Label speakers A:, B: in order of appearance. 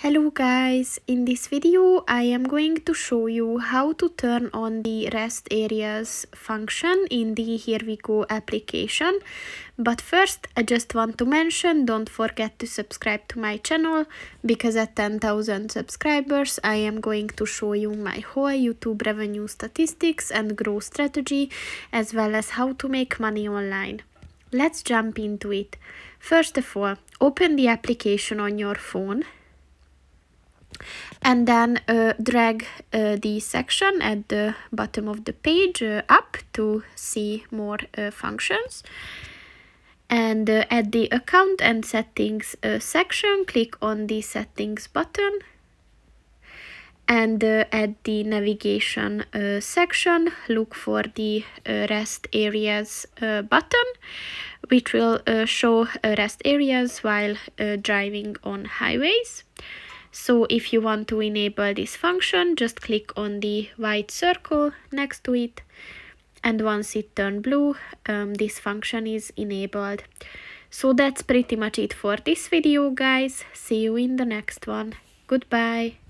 A: Hello guys, in this video I am going to show you how to turn on the rest areas function in the Here We Go application. But first I just want to mention, don't forget to subscribe to my channel, because at 10,000 subscribers I am going to show you my whole YouTube revenue statistics and growth strategy, as well as how to make money online. Let's jump into it. First of all, open the application on your phone and then drag the section at the bottom of the page up to see more functions. And at the account and settings section, click on the settings button. And at the navigation section, look for the rest areas button, which will show rest areas while driving on highways. So if you want to enable this function, just click on the white circle next to it, and once it turns blue, this function is enabled. So that's pretty much it for this video, guys. See you in the next one. Goodbye.